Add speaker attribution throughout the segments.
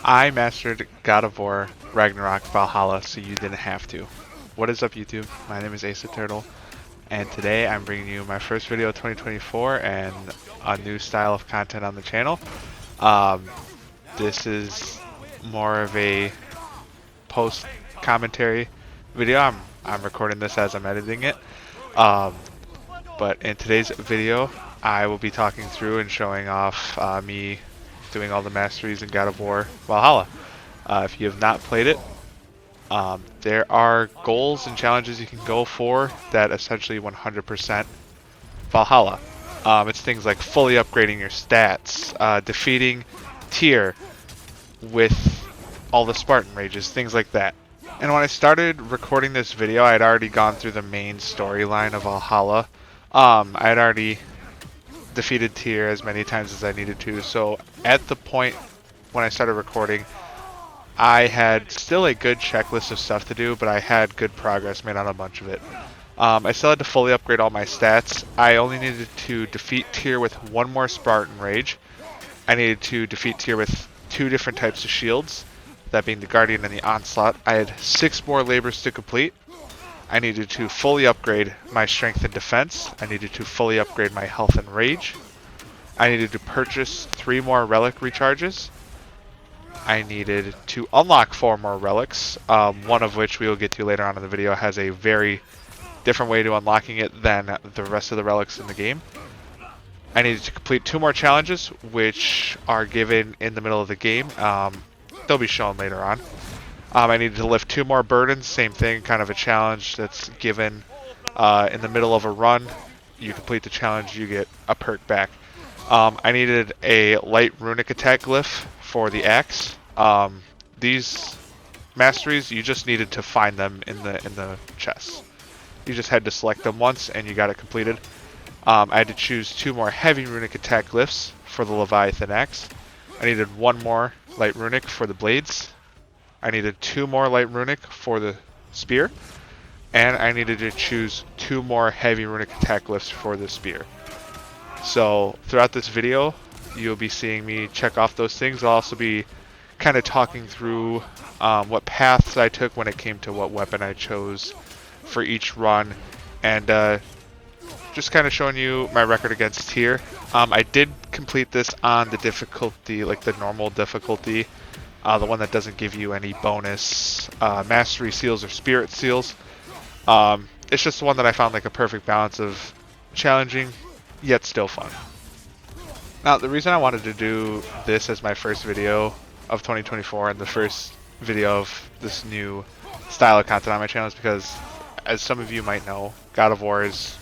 Speaker 1: I mastered God of War, Ragnarok, Valhalla, so you didn't have to. What is up, YouTube? My name is Ace the Turtle, and today I'm bringing you my first video of 2024 and a new style of content on the channel. Um, this is more of a post commentary video. I'm recording this as I'm editing it. Um, but in today's video, I will be talking through and showing off me doing all the masteries in God of War Valhalla. If you have not played it, there are goals and challenges you can go for that essentially 100% Valhalla. It's things like fully upgrading your stats, defeating Tyr with all the Spartan rages, things like that. And when I started recording this video, I had already gone through the main storyline of Valhalla. I had already defeated Tyr as many times as I needed to, so at the point when I started recording, I had still a good checklist of stuff to do, but I had good progress made on a bunch of it. I still had to fully upgrade all my stats. I only needed to defeat Tyr with one more Spartan Rage. I needed to defeat Tyr with 2 different types of shields, that being the Guardian and the Onslaught. I had 6 more labors to complete. I needed to fully upgrade my strength and defense. I needed to fully upgrade my health and rage. I needed to purchase 3 more relic recharges. I needed to unlock 4 more relics, one of which we will get to later on in the video has a very different way to unlocking it than the rest of the relics in the game. I needed to complete 2 more challenges, which are given in the middle of the game. They'll be shown later on. I needed to lift 2 more burdens, same thing, kind of a challenge that's given in the middle of a run. You complete the challenge, you get a perk back. I needed a light runic attack glyph for the axe. These masteries, you just needed to find them in the chests. You just had to select them once and you got it completed. I had to choose 2 more heavy runic attack glyphs for the Leviathan axe. I needed 1 more light runic for the blades. I needed 2 more light runic for the spear, and I needed to choose 2 more heavy runic attack glyphs for the spear. So throughout this video, you'll be seeing me check off those things. I'll also be kind of talking through what paths I took when it came to what weapon I chose for each run, and just kind of showing you my record against Tyr. I did complete this on the difficulty, like the normal difficulty. The one that doesn't give you any bonus mastery seals or spirit seals. It's just the one that I found like a perfect balance of challenging, yet still fun. Now, the reason I wanted to do this as my first video of 2024 and the first video of this new style of content on my channel is because, as some of you might know, God of War is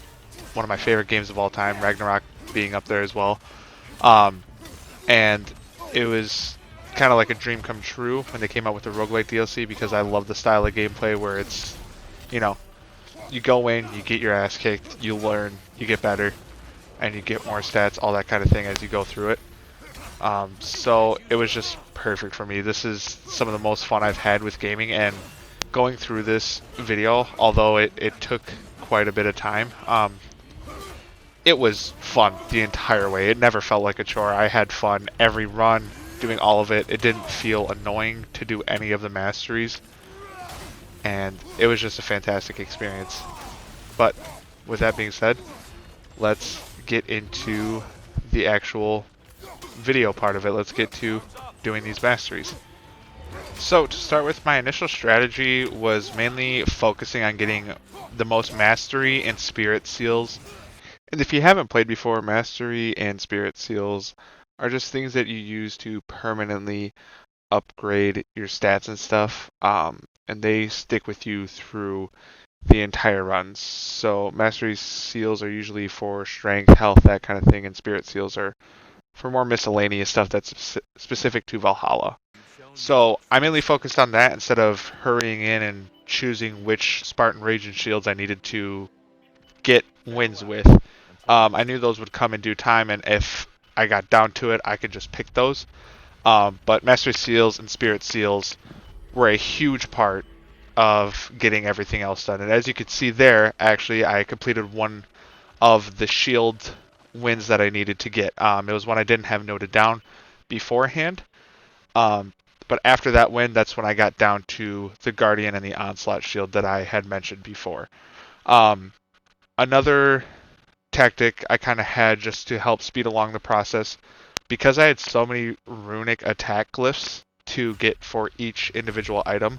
Speaker 1: one of my favorite games of all time, Ragnarok being up there as well. And it was kind of like a dream come true when they came out with the roguelike DLC, because I love the style of gameplay where it's, you know, you go in, you get your ass kicked, you learn, you get better, and you get more stats, all that kind of thing as you go through it. So it was just perfect for me. This is some of the most fun I've had with gaming, and going through this video, although it took quite a bit of time, it was fun the entire way. It never felt like a chore. I had fun every run doing all of it. It didn't feel annoying to do any of the masteries, and it was just a fantastic experience. But with that being said, let's get into the actual video part of it. Let's get to doing these masteries. So to start with, my initial strategy was mainly focusing on getting the most mastery and spirit seals. And if you haven't played before, mastery and spirit seals are just things that you use to permanently upgrade your stats and stuff, and they stick with you through the entire run. So mastery seals are usually for strength, health, that kind of thing, and spirit seals are for more miscellaneous stuff that's specific to Valhalla. So I mainly focused on that instead of hurrying in and choosing which Spartan Rage and shields I needed to get wins with. I knew those would come in due time, and if I got down to it, I could just pick those. But Mastery Seals and Spirit Seals were a huge part of getting everything else done. And as you can see there, actually, I completed one of the shield wins that I needed to get. It was one I didn't have noted down beforehand. But after that win, that's when I got down to the Guardian and the Onslaught Shield that I had mentioned before. Another tactic I kind of had just to help speed along the process, because I had so many runic attack glyphs to get for each individual item.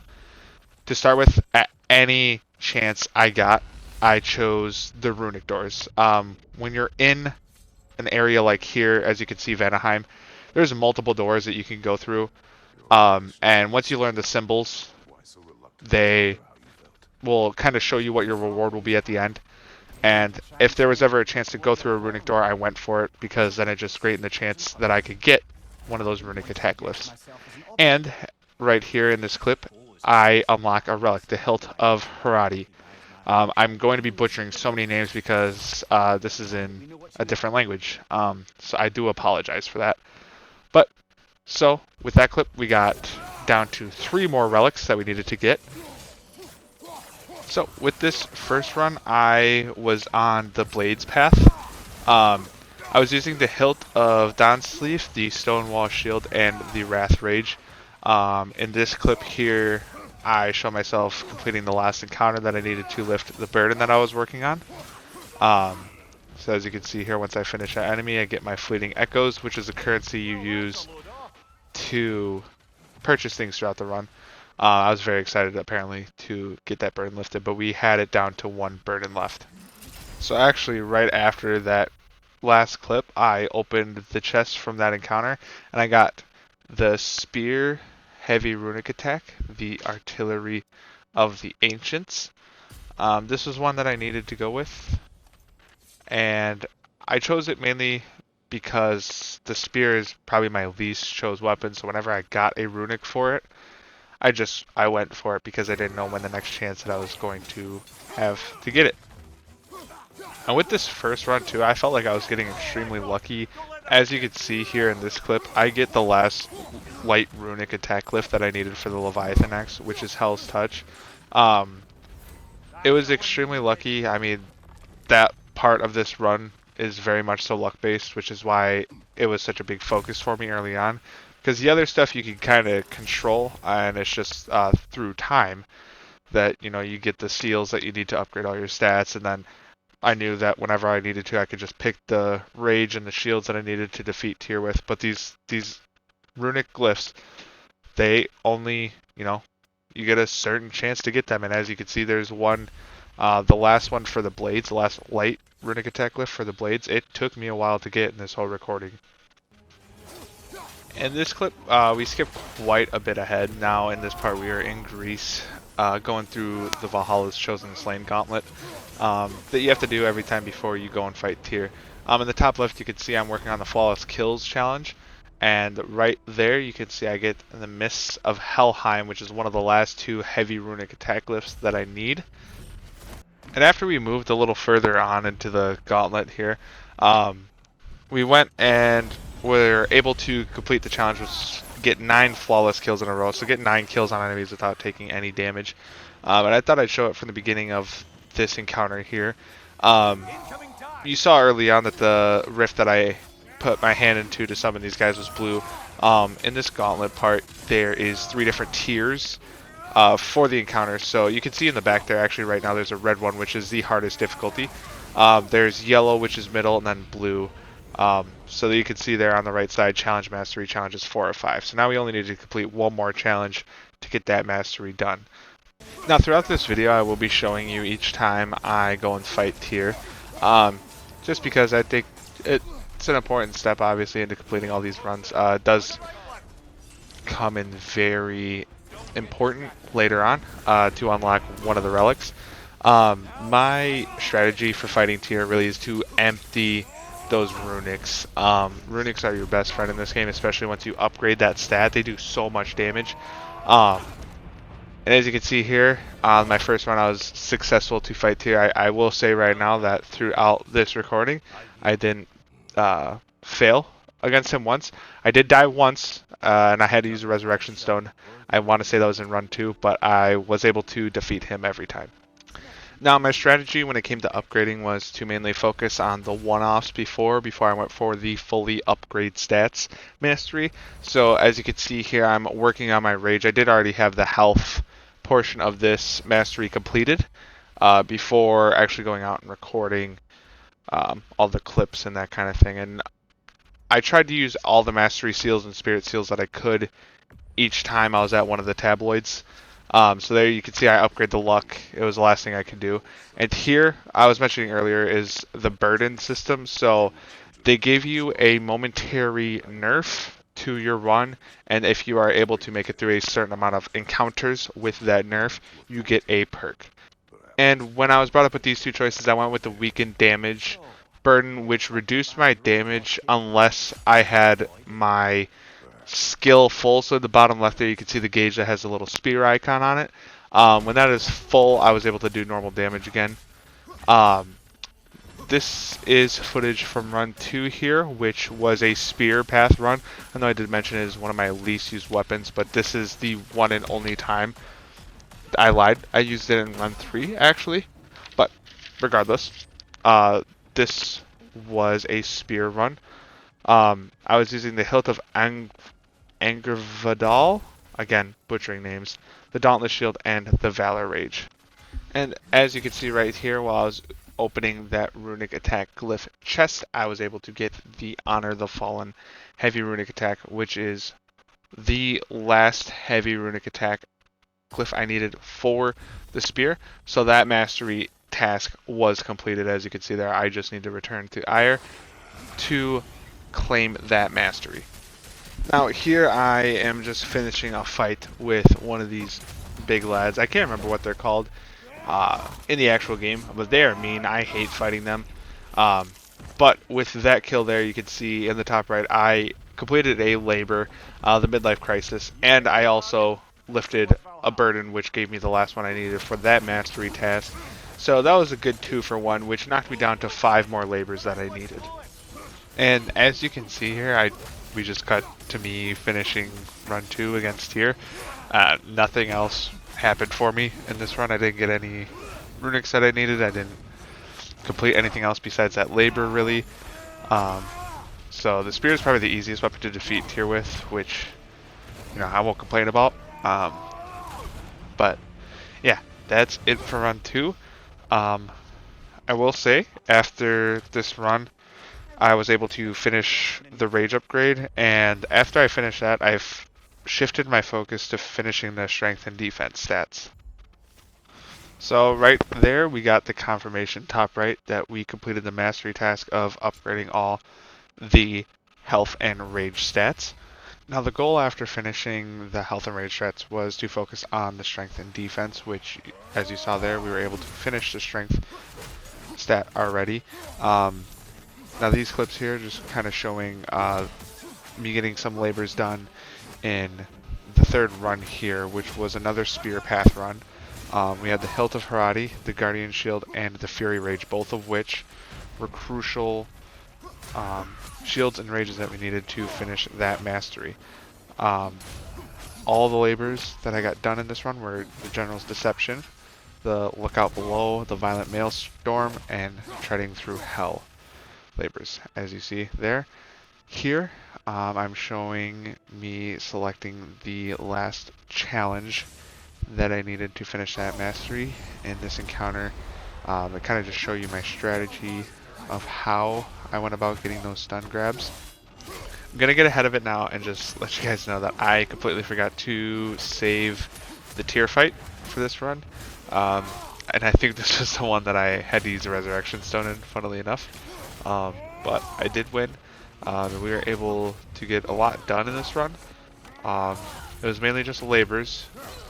Speaker 1: To start with, at any chance I got, I chose the runic doors. When you're in an area like here, as you can see, Vanaheim, there's multiple doors that you can go through. And once you learn the symbols, they will kind of show you what your reward will be at the end. And if there was ever a chance to go through a runic door, I went for it, because then it just greatened the chance that I could get one of those runic attack glyphs. And right here in this clip, I unlock a relic, the Hilt of Haradi. I'm going to be butchering so many names because this is in a different language, so I do apologize for that. But, so, with that clip, we got down to 3 more relics that we needed to get. So, with this first run, I was on the Blades path. I was using the Hilt of Donsleaf, the Stonewall Shield, and the Wrath Rage. In this clip here, I show myself completing the last encounter that I needed to lift the burden that I was working on. So as you can see here, once I finish that enemy, I get my Fleeting Echoes, which is a currency you use to purchase things throughout the run. I was very excited, apparently, to get that burden lifted, but we had it down to 1 burden left. So actually, right after that last clip, I opened the chest from that encounter, and I got the Spear Heavy Runic Attack, the Artillery of the Ancients. This was one that I needed to go with, and I chose it mainly because the spear is probably my least chose weapon, so whenever I got a runic for it, I went for it because I didn't know when the next chance that I was going to have to get it. And with this first run too, I felt like I was getting extremely lucky. As you can see here in this clip, I get the last light runic attack glyph that I needed for the Leviathan Axe, which is Hell's Touch. It was extremely lucky. I mean, that part of this run is very much so luck based, which is why it was such a big focus for me early on. Because the other stuff you can kind of control, and it's just through time that, you know, you get the seals that you need to upgrade all your stats, and then I knew that whenever I needed to, I could just pick the rage and the shields that I needed to defeat tier with. But these runic glyphs, they only, you know, you get a certain chance to get them. And as you can see, there's one, the last one for the blades, the last light runic attack glyph for the blades. It took me a while to get in this whole recording. In this clip, we skipped quite a bit ahead. Now in this part, we are in Greece, going through the Valhalla's Chosen Slain Gauntlet that you have to do every time before you go and fight tier. In the top left, you can see I'm working on the Flawless Kills challenge, and right there you can see I get the Mists of Helheim, which is one of the last 2 heavy runic attack glyphs that I need. And after we moved a little further on into the gauntlet here, we went and were able to complete the challenge, which get 9 flawless kills in a row, so get 9 kills on enemies without taking any damage. And I thought I'd show it from the beginning of this encounter here. You saw early on that the rift that I put my hand into to summon these guys was blue. In this gauntlet part, there is 3 different tiers for the encounter. So you can see in the back there, actually right now, there's a red one, which is the hardest difficulty. There's yellow, which is middle, and then blue. So that you can see there on the right side, challenge mastery challenges 4 or 5. So now we only need to complete 1 more challenge to get that mastery done. Now throughout this video, I will be showing you each time I go and fight tier, just because I think it's an important step, obviously, into completing all these runs. It does come in very important later on to unlock one of the relics. My strategy for fighting tier really is to empty those runics. Runics are your best friend in this game, especially once you upgrade that stat. They do so much damage. And as you can see here, on my first run, I was successful to fight tier. I will say right now that throughout this recording, I didn't fail against him once. I did die once, and I had to use a resurrection stone. I want to say that was in run 2, but I was able to defeat him every time. Now, my strategy when it came to upgrading was to mainly focus on the one-offs before I went for the fully upgrade stats mastery. So as you can see here, I'm working on my rage. I did already have the health portion of this mastery completed before actually going out and recording all the clips and that kind of thing. And I tried to use all the mastery seals and spirit seals that I could each time I was at one of the tabloids. So there you can see I upgrade the luck. It was the last thing I could do. And here, I was mentioning earlier, is the burden system. So they give you a momentary nerf to your run, and if you are able to make it through a certain amount of encounters with that nerf, you get a perk. And when I was brought up with these two choices, I went with the weakened damage burden, which reduced my damage unless I had my skill full. So at the bottom left there, you can see the gauge that has a little spear icon on it. When that is full, I was able to do normal damage again. This is footage from run 2 here, which was a spear path run. I know I did mention it is one of my least used weapons, but this is the one and only time. I lied. I used it in run 3, actually. But regardless, this was a spear run. I was using the hilt of Angervadal, again, butchering names, the Dauntless Shield, and the Valor Rage. And as you can see right here, while I was opening that runic attack glyph chest, I was able to get the Honor the Fallen heavy runic attack, which is the last heavy runic attack glyph I needed for the spear. So that mastery task was completed. As you can see there, I just need to return to Ire to claim that mastery. Now here I am just finishing a fight with one of these big lads. I can't remember what they're called in the actual game, but they are mean. I hate fighting them. But with that kill there, you can see in the top right, I completed a labor, the midlife crisis, and I also lifted a burden, which gave me the last one I needed for that mastery task. So that was a good 2 for 1, which knocked me down to 5 more labors that I needed. And as you can see here, we just cut to me finishing run 2 against here. Nothing else happened for me in this run. I didn't get any runics that I needed. I didn't complete anything else besides that labor, really. So the spear is probably the easiest weapon to defeat tier with, which, I won't complain about. But yeah, that's it for run 2. I will say, after this run, I was able to finish the rage upgrade, and after I finished that, I've shifted my focus to finishing the strength and defense stats. So right there, we got the confirmation top right that we completed the mastery task of upgrading all the health and rage stats. Now the goal after finishing the health and rage stats was to focus on the strength and defense, which, as you saw there, we were able to finish the strength stat already. Now these clips here just kind of showing me getting some labors done in the third run here, which was another spear path run. We had the Hilt of Haradi, the Guardian Shield, and the Fury Rage, both of which were crucial shields and rages that we needed to finish that mastery. All the labors that I got done in this run were the General's Deception, the Lookout Below, the Violent Maelstrom, and Treading Through Hell labors, as you see there. Here, I'm showing me selecting the last challenge that I needed to finish that mastery in this encounter. I kind of just show you my strategy of how I went about getting those stun grabs. I'm going to get ahead of it now and just let you guys know that I completely forgot to save the tier fight for this run. And I think this was the one that I had to use a resurrection stone in, funnily enough. But I did win. And we were able to get a lot done in this run. It was mainly just labors,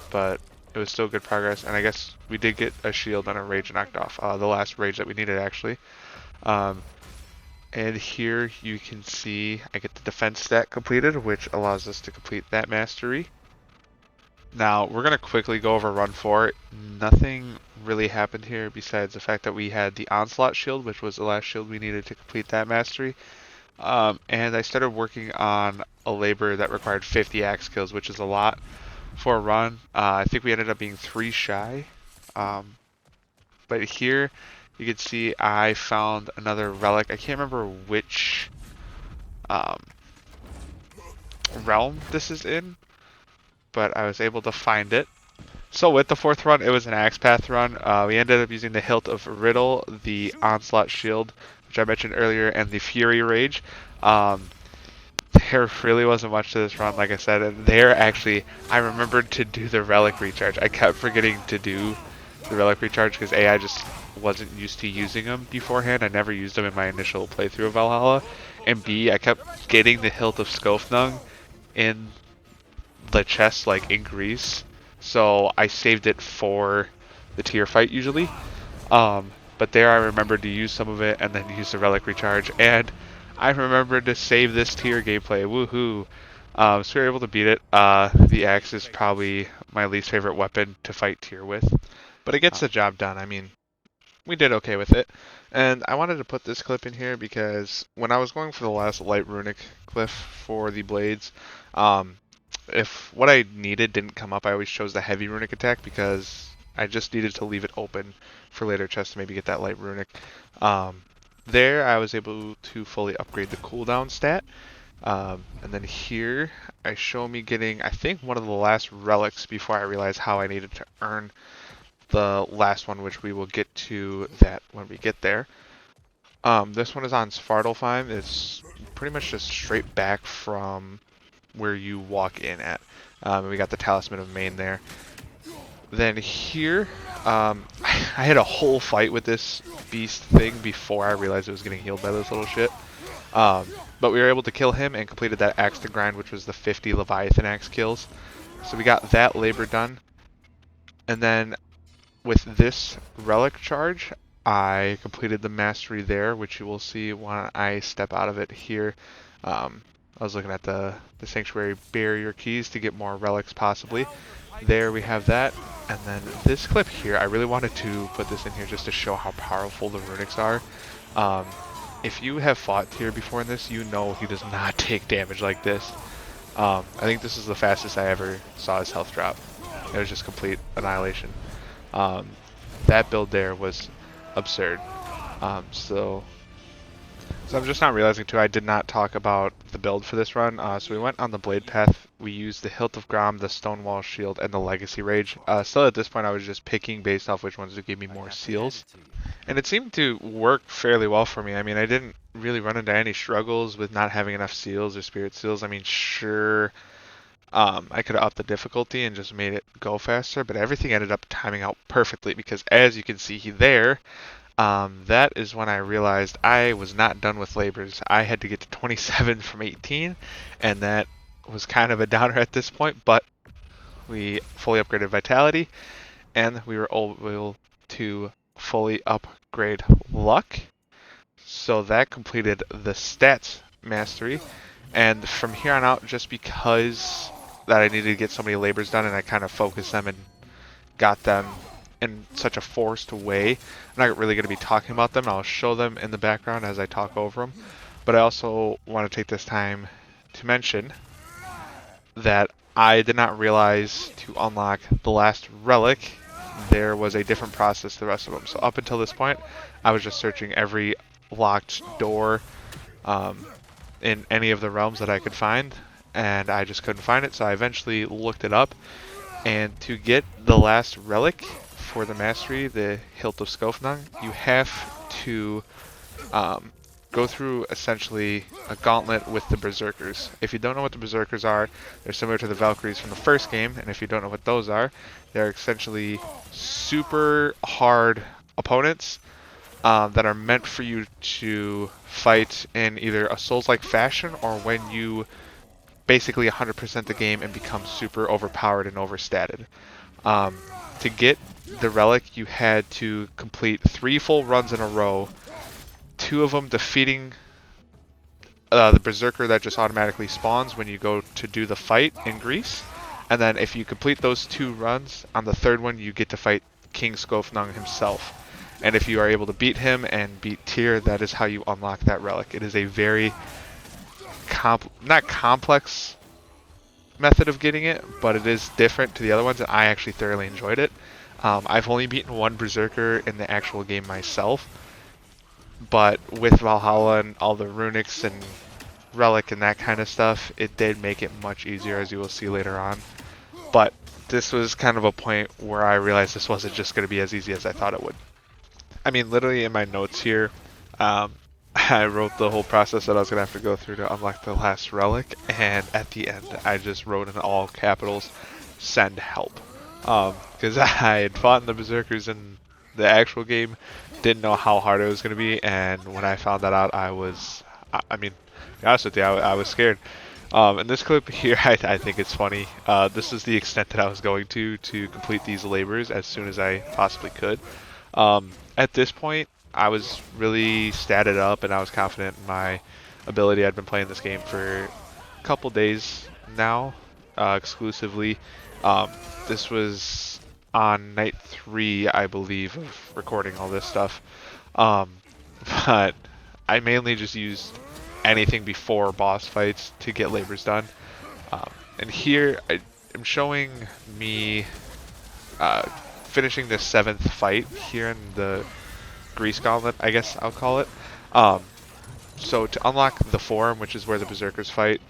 Speaker 1: but it was still good progress. And I guess we did get a shield and a rage knocked off. The last rage that we needed, actually. And here you can see I get the defense stat completed, which allows us to complete that mastery. Now, we're going to quickly go over run 4. Nothing really happened here besides the fact that we had the Onslaught shield, which was the last shield we needed to complete that mastery. And I started working on a labor that required 50 axe kills, which is a lot for a run. I think we ended up being 3 shy. But here you can see I found another relic. I can't remember which um, realm this is in, but I was able to find it. So with the fourth run, it was an axe path run. We ended up using the Hilt of Riddle, the Onslaught Shield, which I mentioned earlier, and the Fury Rage. There really wasn't much to this run, like I said. And there, actually, I remembered to do the Relic Recharge. I kept forgetting to do the Relic Recharge because A, I just wasn't used to using them beforehand. I never used them in my initial playthrough of Valhalla. And B, I kept getting the Hilt of Skofnung in the chest, like in Greece. So I saved it for the tier fight usually. But there I remembered to use some of it and then use the Relic Recharge. And I remembered to save this tier gameplay. Woohoo! So we were able to beat it. The axe is probably my least favorite weapon to fight tier with.
Speaker 2: But it gets the job done. I mean, we did okay with it. And I wanted to put this clip in here because when I was going for the last light runic cliff for the blades, if what I needed didn't come up, I always chose the heavy runic attack because I just needed to leave it open for later chests to maybe get that light runic. There I was able to fully upgrade the cooldown stat. And then here I show me getting, I think, one of the last relics before I realized how I needed to earn the last one, which we will get to that when we get there. This one is on Svartalfheim. It's pretty much just straight back from where you walk in at. We got the Talisman of Maine there. Then here, I had a whole fight with this beast thing before I realized it was getting healed by this little shit. But we were able to kill him and completed that axe to grind, which was the 50 Leviathan axe kills. So we got that labor done. And then with this relic charge, I completed the mastery there, which you will see when I step out of it here. I was looking at the sanctuary barrier keys to get more relics possibly. There we have that. And then this clip here, I really wanted to put this in here just to show how powerful the runics are. If you have fought tier before in this, you know he does not take damage like this. I think this is the fastest I ever saw his health drop. It was just complete annihilation. That build there was absurd. So I'm just not realizing too, I did not talk about the build for this run. So we went on the blade path. We used the Hilt of Grom, the Stonewall Shield, and the Legacy Rage. Still at this point I was just picking based off which ones would give me more seals. And it seemed to work fairly well for me. I mean, I didn't really run into any struggles with not having enough seals or spirit seals. I mean, sure, I could have upped the difficulty and just made it go faster, but everything ended up timing out perfectly because as you can see there, that is when I realized I was not done with labors. I had to get to 27 from 18, and that was kind of a downer at this point, but we fully upgraded Vitality, and we were able to fully upgrade Luck. So that completed the stats mastery, and from here on out, just because that I needed to get so many labors done and I kind of focused them and got them in such a forced way, I'm not really going to be talking about them. I'll show them in the background as I talk over them. But I also want to take this time to mention that I did not realize to unlock the last relic, there was a different process to the rest of them. So up until this point, I was just searching every locked door in any of the realms that I could find, and I just couldn't find it. So I eventually looked it up, and to get the last relic for the mastery, the Hilt of Skofnung, you have to go through essentially a gauntlet with the Berserkers. If you don't know what the Berserkers are, they're similar to the Valkyries from the first game, and if you don't know what those are, they're essentially super hard opponents that are meant for you to fight in either a Souls-like fashion or when you basically 100% the game and become super overpowered and overstated. To get the relic, you had to complete 3 full runs in a row, 2 of them defeating the Berserker that just automatically spawns when you go to do the fight in Greece. And then if you complete those 2 runs, on the 3rd one you get to fight King Skofnung himself. And if you are able to beat him and beat Tyr, that is how you unlock that relic. It is a very not complex method of getting it, but it is different to the other ones, and I actually thoroughly enjoyed it. I've only beaten one Berserker in the actual game myself, but with Valhalla and all the runics and relic and that kind of stuff, it did make it much easier, as you will see later on. But this was kind of a point where I realized this wasn't just going to be as easy as I thought it would. I mean, literally in my notes here, I wrote the whole process that I was going to have to go through to unlock the last relic, and at the end I just wrote in all capitals, send help. Because I had fought in the Berserkers in the actual game, didn't know how hard it was going to be, and when I found that out, I mean, to be honest with you, I was scared. In this clip here, I think it's funny. This is the extent that I was going to complete these labors as soon as I possibly could. At this point, I was really statted up and I was confident in my ability. I'd been playing this game for a couple days now, exclusively. This was on night 3, I believe, of recording all this stuff. But I mainly just used anything before boss fights to get labors done. And here I'm showing me finishing the 7th fight here in the Grease Gauntlet, I guess I'll call it. So to unlock the Forum, which is where the Berserkers fight,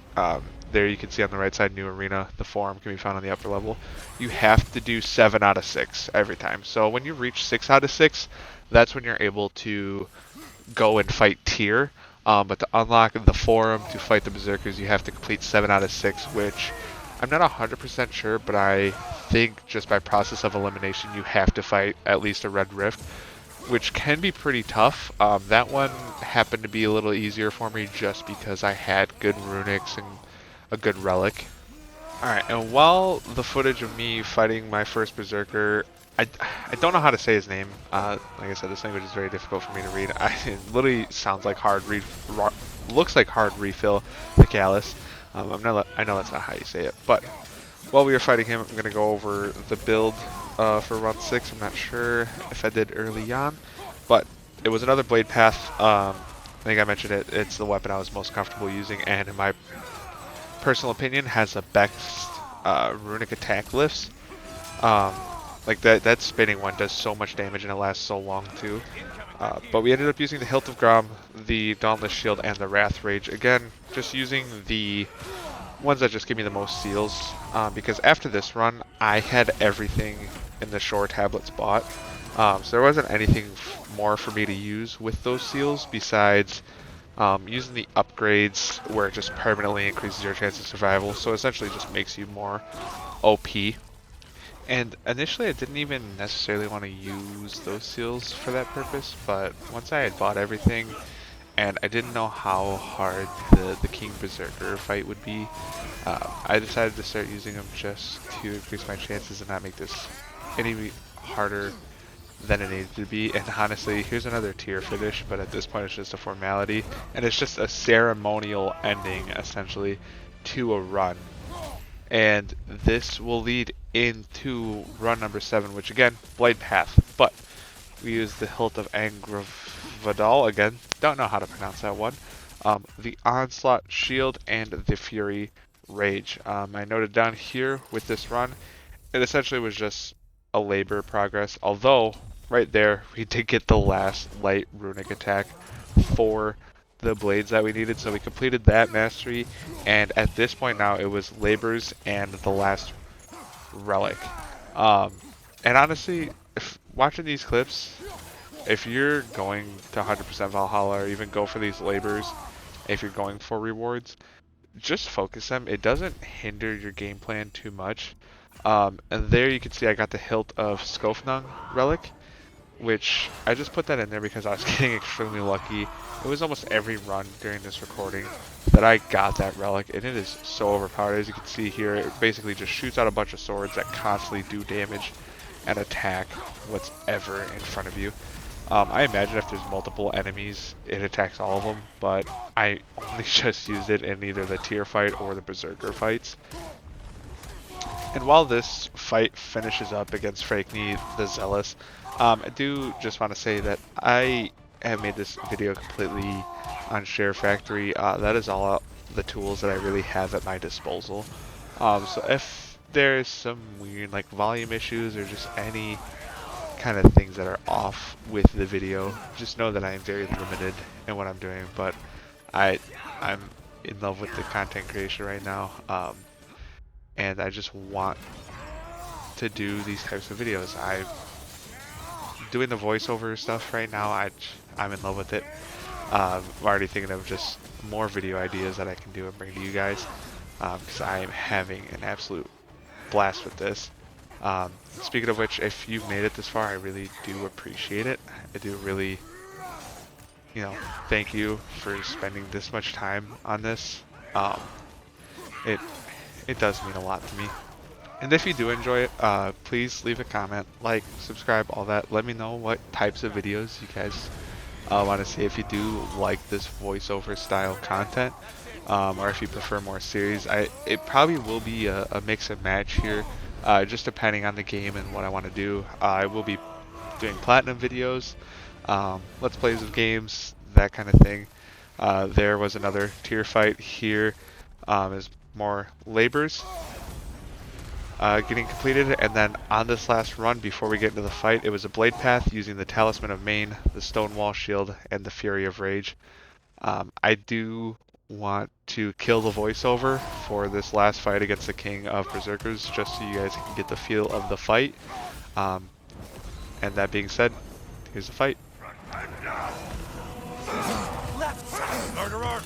Speaker 2: there you can see on the right side, new arena. The Forum can be found on the upper level. You have to do 7 out of 6 every time. So when you reach 6 out of 6, that's when you're able to go and fight Tier. But to unlock the Forum, to fight the Berserkers, you have to complete 7 out of 6, which I'm not 100% sure, but I think just by process of elimination, you have to fight at least a Red Rift, which can be pretty tough. That one happened to be a little easier for me just because I had good runics and a good relic. Alright, and while the footage of me fighting my first Berserker, I don't know how to say his name. Like I said, this language is very difficult for me to read. It literally sounds like looks like hard refill the Callus. I know that's not how you say it, but while we were fighting him, I'm going to go over the build for run 6. I'm not sure if I did early on, but it was another blade path. I think I mentioned it. It's the weapon I was most comfortable using, and in my personal opinion, has the best runic attack lifts. Like that spinning one does so much damage and it lasts so long too. But we ended up using the Hilt of Grom, the Dauntless Shield, and the Wrath Rage. Again, just using the ones that just give me the most seals. Because after this run, I had everything in the Shore tablets bought. So there wasn't anything more for me to use with those seals besides using the upgrades where it just permanently increases your chance of survival. So essentially just makes you more OP. And initially I didn't even necessarily want to use those seals for that purpose, but once I had bought everything and I didn't know how hard the King Berserker fight would be, I decided to start using them just to increase my chances and not make this any harder than it needed to be. And honestly, here's another tier finish, but at this point it's just a formality, and it's just a ceremonial ending essentially to a run. And this will lead into run number 7, which again, Blade Path. But we use the Hilt of Angravadal, again, don't know how to pronounce that one. The Onslaught Shield and the Fury Rage. I noted down here with this run, it essentially was just a labor progress. Although, right there, we did get the last light runic attack for the blades that we needed, so we completed that mastery, and at this point now it was labors and the last relic. And honestly, watching these clips, if you're going to 100% Valhalla or even go for these labors, if you're going for rewards, just focus them. It doesn't hinder your game plan too much. And there you can see I got the Hilt of Skofnung relic, which I just put that in there because I was getting extremely lucky. It was almost every run during this recording that I got that relic, and it is so overpowered. As you can see here, it basically just shoots out a bunch of swords that constantly do damage and attack what's ever in front of you. I imagine if there's multiple enemies, it attacks all of them, but I only just used it in either the tier fight or the Berserker fights. And while this fight finishes up against Frakney the Zealous, I do just want to say that I have made this video completely on Share Factory. That is all the tools that I really have at my disposal. So if
Speaker 1: there's some weird like volume issues or just any kind of things that are off with the video, just know that I am very limited in what I'm doing. But I'm in love with the content creation right now, and I just want to do these types of videos. I'm doing the voiceover stuff right now. I'm in love with it. I'm already thinking of just more video ideas that I can do and bring to you guys, because I am having an absolute blast with this. Speaking of which, if you've made it this far, I really do appreciate it. I do really, thank you for spending this much time on this. It it does mean a lot to me. And if you do enjoy it, please leave a comment, like, subscribe, all that. Let me know what types of videos you guys want to see. If you do like this voiceover style content, or if you prefer more series, it probably will be a mix and match here, just depending on the game and what I want to do. I will be doing platinum videos, let's plays of games, that kind of thing. There was another tier fight here, is more labors getting completed, and then on this last run before we get into the fight, it was a blade path using the Talisman of Maine, the Stone Wall Shield, and the Fury of Rage. I do want to kill the voiceover for this last fight against the King of Berserkers, just so you guys can get the feel of the fight. And that being said, here's the fight.
Speaker 3: Left side, murderer!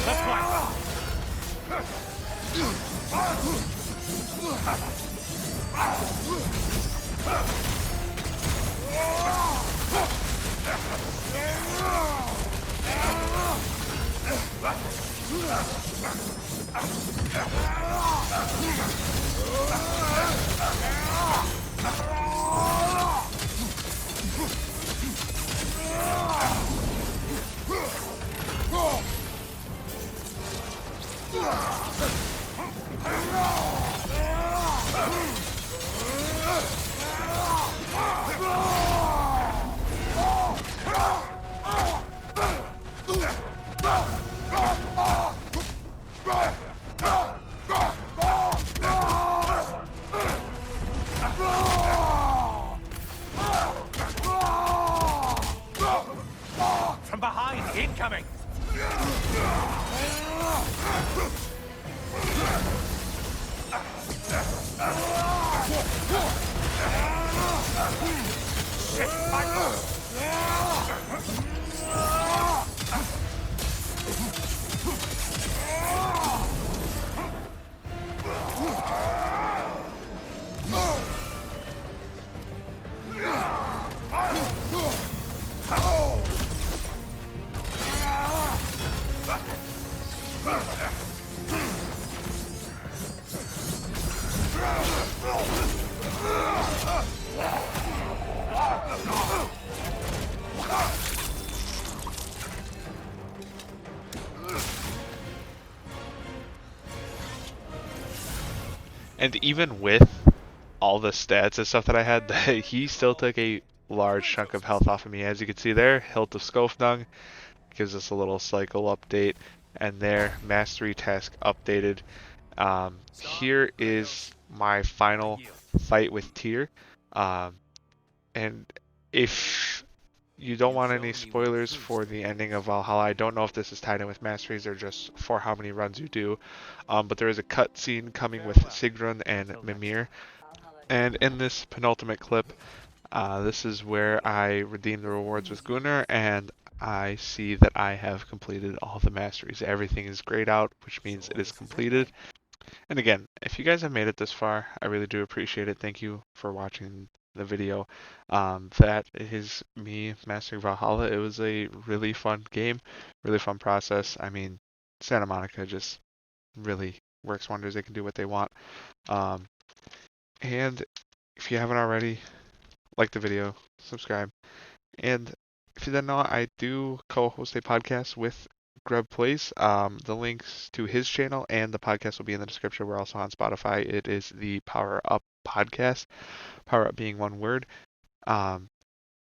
Speaker 3: Left flank! From behind, incoming! Shit,
Speaker 1: And even with all the stats and stuff that I had, he still took a large chunk of health off of me. As you can see there, Hilt of Skofnung gives us a little cycle update, and there, mastery task updated. Here is my final fight with Tyr. And if you don't want any spoilers for the ending of Valhalla, I don't know if this is tied in with masteries or just for how many runs you do, but there is a cutscene coming with Sigrun and Mimir. And in this penultimate clip, this is where I redeem the rewards with Gunnar, and I see that I have completed all the masteries. Everything is grayed out, which means it is completed. And again, if you guys have made it this far, I really do appreciate it. Thank you for watching the video. That is me mastering Valhalla. It was a really fun game, really fun process. I mean, Santa Monica just really works wonders. They can do what they want. And if you haven't already, like the video, subscribe. And if you didn't know, I do co-host a podcast with Grubb Plays. The links to his channel and the podcast will be in the description. We're also on Spotify. It is the PowerUp Podcast. PowerUp being one word.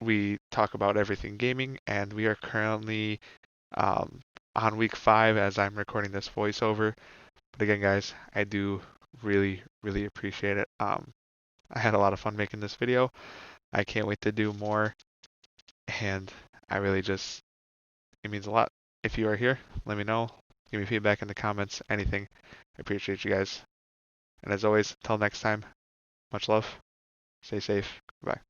Speaker 1: We talk about everything gaming, and we are currently on week 5 as I'm recording this voiceover. But again, guys, I do really, really appreciate it. I had a lot of fun making this video. I can't wait to do more, and I really just, it means a lot. If you are here, let me know. Give me feedback in the comments, anything. I appreciate you guys. And as always, until next time, much love. Stay safe. Bye.